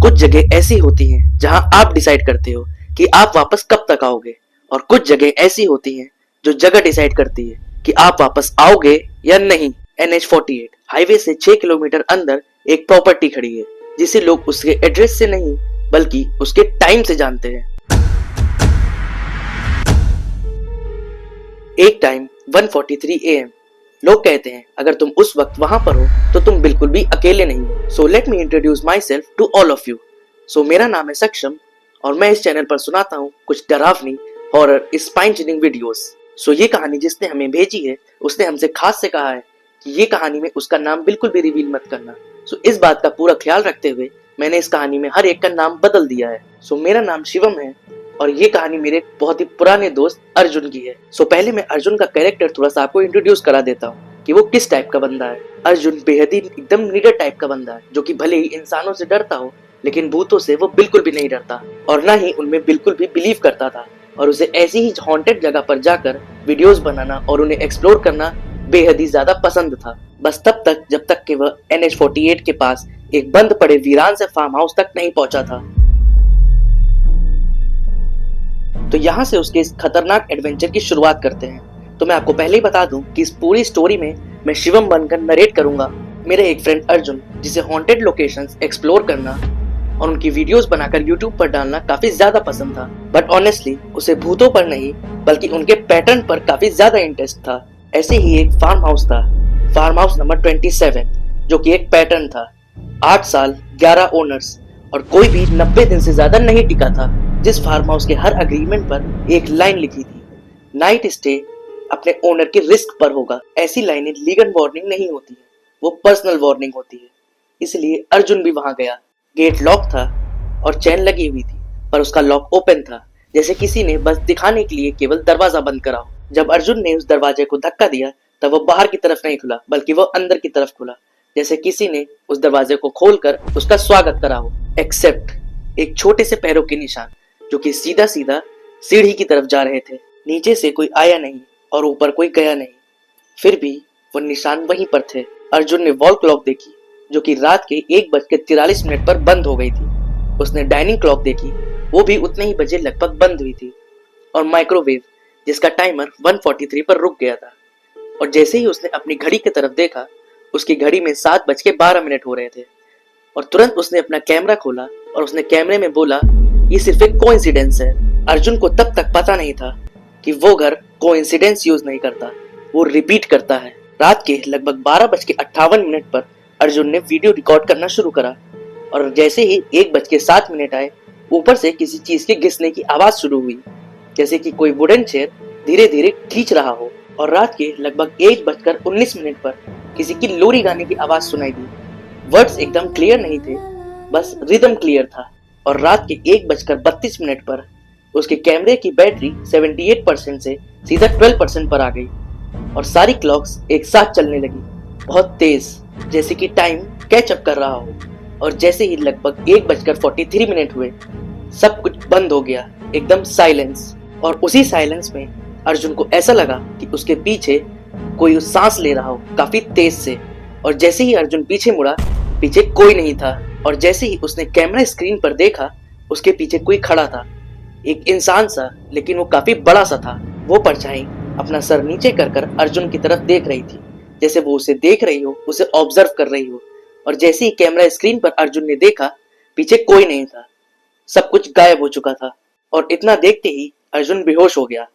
कुछ जगह ऐसी होती हैं जहां आप डिसाइड करते हो कि आप वापस कब तक आओगे, और कुछ जगह ऐसी होती हैं जो जगह डिसाइड करती है कि आप वापस आओगे या नहीं। NH48 हाईवे से 6 किलोमीटर अंदर एक प्रॉपर्टी खड़ी है जिसे लोग उसके एड्रेस से नहीं बल्कि उसके टाइम से जानते हैं। एक टाइम 1:43 AM। लोग कहते हैं अगर तुम उस वक्त वहां पर हो तो तुम बिल्कुल भी अकेले नहीं हो। So let me introduce myself to all of you. So मेरा नाम है सक्षम और मैं इस चैनल पर सुनाता हूँ कुछ डरावनी हॉरर स्पाइन चिलिंग वीडियोस। सो ये कहानी जिसने हमें भेजी है उसने हमसे खास से कहा है कि ये कहानी में उसका नाम बिल्कुल भी रिवील मत करना। सो इस बात का पूरा ख्याल रखते हुए मैंने इस कहानी में हर एक का नाम बदल दिया है। सो मेरा नाम शिवम है और ये कहानी मेरे बहुत ही पुराने दोस्त अर्जुन की है। सो पहले मैं अर्जुन का कैरेक्टर थोड़ा सा आपको इंट्रोड्यूस करा देता हूँ कि वो किस टाइप का बंदा है। अर्जुन बेहद ही एकदम नीडर टाइप का बंदा है जो कि भले ही इंसानों से डरता हो लेकिन भूतों से वो बिल्कुल भी नहीं डरता और ना ही उनमें बिल्कुल भी बिलीव करता था, और उसे ऐसी ही हॉन्टेड जगह पर जाकर वीडियोस बनाना और उन्हें एक्सप्लोर करना बेहद ही ज्यादा पसंद था। बस तब तक जब तक कि वह NH48 के पास एक बंद पड़े वीरान से फार्म हाउस तक नहीं पहुंचा था। तो यहाँ से उसके इस खतरनाक एडवेंचर की शुरुआत करते हैं। तो मैं आपको पहले ही बता दूं कि इस पूरी स्टोरी में मैं शिवम बनकर नरेट करूंगा। मेरे एक फ्रेंड अर्जुन जिसे हॉन्टेड लोकेशंस एक्सप्लोर करना और उनकी वीडियोस बनाकर यूट्यूब पर डालना काफी ज्यादा पसंद था, बट ऑनेस्टली उसे भूतों पर नहीं बल्कि उनके पैटर्न पर काफी ज्यादा इंटरेस्ट था। ऐसे ही एक फार्म हाउस था, फार्म हाउस नंबर 27, जो कि एक पैटर्न था। 8 साल 11 ओनर्स और कोई भी 90 दिन से ज्यादा नहीं टिका था। जिस फार्म हाउस के हर अग्रीमेंट पर एक लाइन लिखी थी, नाइट स्टे अपने ओनर के रिस्क पर होगा। ऐसी लाइनें लीगल वार्निंग नहीं होती है, वो पर्सनल वार्निंग होती है। इसलिए अर्जुन भी वहां गया। गेट लॉक था और चेन लगी हुई थी, पर उसका लॉक ओपन था, जैसे किसी ने बस दिखाने के लिए केवल दरवाजा बंद करा हो। जब अर्जुन ने उस दरवाजे को धक्का दिया तब वो बाहर की तरफ नहीं खुला बल्कि वो अंदर की तरफ खुला, जैसे किसी ने उस दरवाजे को खोलकर उसका स्वागत करा हो। एक्सेप्ट एक छोटे से पैरों के निशान जो कि सीधा सीधा सीढ़ी की तरफ जा रहे थे। नीचे से कोई आया नहीं और ऊपर कोई गया नहीं, फिर भी वो निशान वहीं पर थे। अर्जुन ने वॉल क्लॉक देखी जो कि रात के 1:43 पर बंद हो गई थी। उसने डाइनिंग क्लॉक देखी, वो भी उतने ही बजे लगभग बंद हुई थी, और माइक्रोवेव जिसका टाइमर 1:43 पर रुक गया था। और जैसे ही उसने अपनी घड़ी की तरफ देखा उसकी घड़ी में 7:12 हो रहे थे, और तुरंत उसने अपना कैमरा खोला और उसने कैमरे में बोला ये सिर्फ एक कोइंसिडेंस है। अर्जुन को तब तक पता नहीं था कि वो घर कोइंसिडेंस यूज नहीं करता, वो रिपीट करता है। रात के लगभग 12:58 पर अर्जुन ने वीडियो रिकॉर्ड करना शुरू करा, और जैसे ही 1:07 आए ऊपर से किसी चीज के घिसने की आवाज शुरू हुई, जैसे कि कोई वुडन चेयर धीरे धीरे खींच रहा हो। और रात के लगभग 1:19 पर किसी की लोरी गाने की आवाज सुनाई दी। वर्ड्स एकदम क्लियर नहीं थे, बस रिदम क्लियर था। और रात के 1:32 पर उसके कैमरे की बैटरी 78% से सीधा 12% पर आ गई और सारी क्लॉक्स एक साथ चलने लगी, बहुत तेज, जैसे कि टाइम कैच अप कर रहा हो। और जैसे ही लगभग 1:43 हुए सब कुछ बंद हो गया, एकदम साइलेंस। और उसी साइलेंस में अर्जुन को ऐसा लगा कि उसके पीछे कोई सांस ले रहा हो काफी तेज से। और जैसे ही अर्जुन पीछे मुड़ा, पीछे कोई नहीं था, और जैसे ही उसने कैमरा स्क्रीन पर देखा उसके पीछे कोई खड़ा था, एक इंसान सा, लेकिन वो काफी बड़ा सा था। वो परछाई अपना सर नीचे कर कर अर्जुन की तरफ देख रही थी, जैसे वो उसे देख रही हो, उसे ऑब्जर्व कर रही हो। और जैसे ही कैमरा स्क्रीन पर अर्जुन ने देखा पीछे कोई नहीं था, सब कुछ गायब हो चुका था। और इतना देखते ही अर्जुन बेहोश हो गया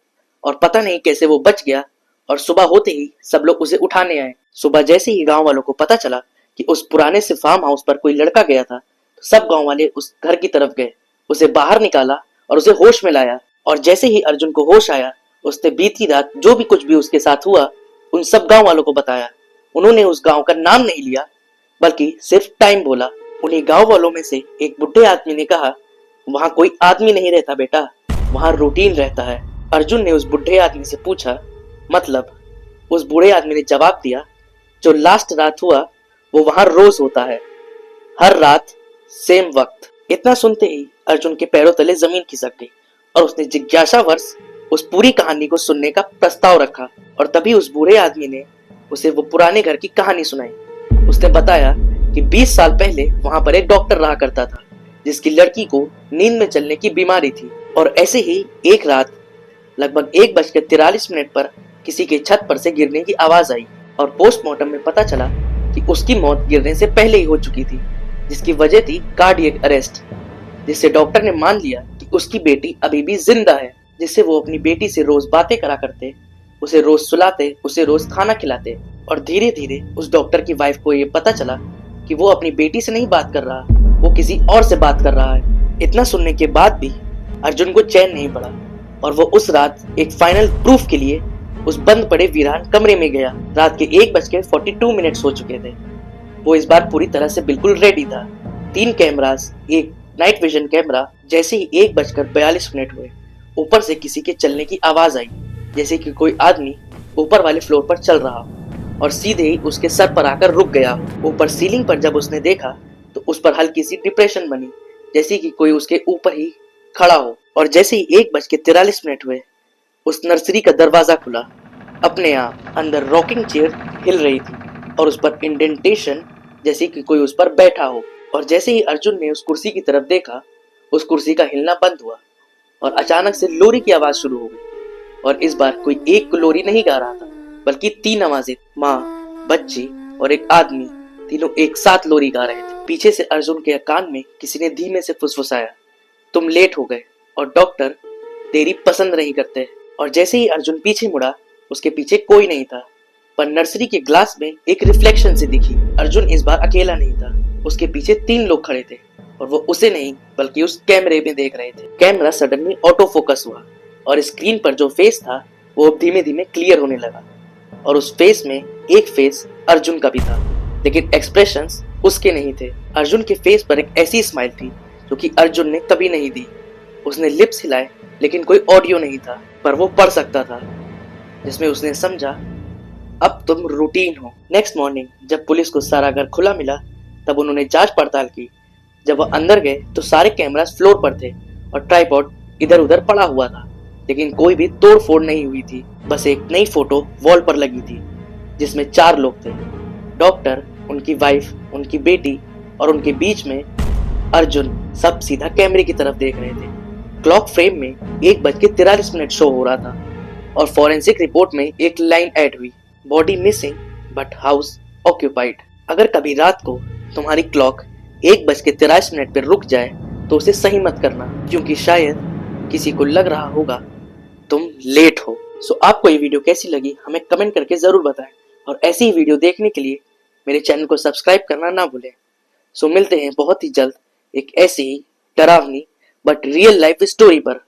और पता नहीं कैसे वो बच गया। और सुबह होते ही सब लोग उसे उठाने आए। सुबह जैसे ही गांव वालों को पता चला कि उस पुराने से फार्म हाउस पर कोई लड़का गया था, तो सब गांव वाले उस घर की तरफ गए, उसे बाहर निकाला और उसे होश में लाया। और जैसे ही अर्जुन को होश आया उसने बीती रात जो भी कुछ भी उसके साथ हुआ उन सब गांव वालों को बताया। उन्होंने उस गांव का नाम नहीं लिया बल्कि सिर्फ टाइम बोला। उन्हीं गांव वालों में से एक बुढ़े आदमी ने कहा, वहां कोई आदमी नहीं रहता बेटा, वहां रूटीन रहता है। अर्जुन ने उस बुढ़े आदमी से पूछा, मतलब? उस बूढ़े आदमी ने जवाब दिया, जो लास्ट रात हुआ वो वहां रोज होता है, हर रात सेम वक्त। इतना सुनते ही अर्जुन के पैरों तले जमीन खिसक गई और उसने जिज्ञासावश उस पूरी कहानी को सुनने का प्रस्ताव रखा। और तभी उस बूढ़े आदमी ने उसे वो पुराने घर की कहानी सुनाई। उसने बताया कि 20 साल पहले वहां पर एक डॉक्टर रहा करता था जिसकी लड़की को नींद में चलने की बीमारी थी। और ऐसे ही एक रात लगभग 1:43 पर किसी के छत पर से गिरने की आवाज आई और पोस्टमार्टम में पता चला कि उसकी मौत गिरने से पहले ही हो चुकी थी, जिसकी वजह थी कार्डियक अरेस्ट, जिससे डॉक्टर ने मान लिया कि उसकी बेटी अभी भी जिंदा है। जिससे वो अपनी बेटी से रोज बातें करा करते, उसे रोज सुलाते, उसे रोज खाना खिलाते। और धीरे धीरे उस डॉक्टर की वाइफ को ये पता चला कि वो अपनी बेटी से नहीं बात कर रहा, वो किसी और से बात कर रहा है। इतना सुनने के बाद भी अर्जुन को चैन नहीं पड़ा और वो उस रात एक फाइनल प्रूफ के लिए उस बंद पड़े वीरान कमरे में गया। रात के 1:42 हो चुके थे। वो इस बार पूरी तरह से बिल्कुल रेडी था। 3 कैमरास, एक नाइट विजन कैमरा। जैसे ही 1:42 हुए, ऊपर से किसी के चलने की आवाज आई, जैसे कि कोई आदमी ऊपर वाले फ्लोर पर चल रहा और सीधे ही उसके सर पर आकर रुक गया। ऊपर सीलिंग पर जब उसने देखा तो उस पर हल्की सी डिप्रेशन बनी, जैसे कि कोई उसके ऊपर ही खड़ा हो। और जैसे ही 1:43 हुए, उस नर्सरी का दरवाजा खुला। अपने आप अंदर रॉकिंग चेयर हिल रही थी और उस पर इंडेंटेशन, जैसे कि कोई उस पर बैठा हो। और जैसे ही अर्जुन ने उस कुर्सी की तरफ देखा, उस कुर्सी का हिलना बंद हुआ और अचानक से लोरी की आवाज शुरू हो गई। और इस बार कोई एक लोरी नहीं गा रहा था, बल्कि 3 आवाजें, माँ, बच्ची और एक आदमी, तीनों एक साथ लोरी गा रहे थे। पीछे से अर्जुन के कान में किसी ने धीमे से फुसफुसाया, तुम लेट हो गए और डॉक्टर तेरी पसंद नहीं करते। और जैसे ही अर्जुन पीछे मुड़ा, उसके पीछे कोई नहीं था, पर नर्सरी के ग्लास में एक रिफ्लेक्शन से दिखी। अर्जुन इस बार अकेला नहीं था, उसके पीछे 3 लोग खड़े थे और वो उसे नहीं बल्कि उस कैमरे में देख रहे थे। कैमरा सडनली ऑटो फोकस हुआ और स्क्रीन पर जो फेस था वो धीमे धीमे क्लियर होने लगा। और उस फेस में एक फेस अर्जुन का भी था, लेकिन एक्सप्रेशंस उसके नहीं थे। अर्जुन के फेस पर एक ऐसी स्माइल थी जो कि अर्जुन ने कभी नहीं दी। उसने लिप्स हिलाए, लेकिन कोई ऑडियो नहीं था, पर वो पढ़ सकता था, जिसमें उसने समझा अब तुम रूटीन हो। नेक्स्ट मॉर्निंग जब पुलिस को सारा घर खुला मिला, तब उन्होंने जांच पड़ताल की। जब वो अंदर गए तो सारे कैमरास फ्लोर पर थे और ट्राइपॉड इधर उधर पड़ा हुआ था, लेकिन कोई भी तोड़ फोड़ नहीं हुई थी। बस एक नई फोटो वॉल पर लगी थी, जिसमें 4 लोग थे, डॉक्टर, उनकी वाइफ, उनकी बेटी और उनके बीच में अर्जुन। सब सीधा कैमरे की तरफ देख रहे थे। क्लॉक फ्रेम में 1:43 शो हो रहा था और फॉरेंसिक रिपोर्ट में एक लाइन ऐड हुई, body missing but house occupied. अगर कभी रात को तुम्हारी क्लॉक 1:43 पर रुक जाए तो उसे सही मत करना, क्योंकि शायद किसी को लग रहा होगा तुम लेट हो। सो आपको ये वीडियो कैसी लगी हमें कमेंट करके जरूर बताएं और ऐसी ही वीडियो देखने के लिए मेरे चैनल को सब्सक्राइब करना ना भूलें। सो मिलते हैं बहुत ही जल्द एक ऐसी ही डरावनी बट रियल लाइफ स्टोरी पर।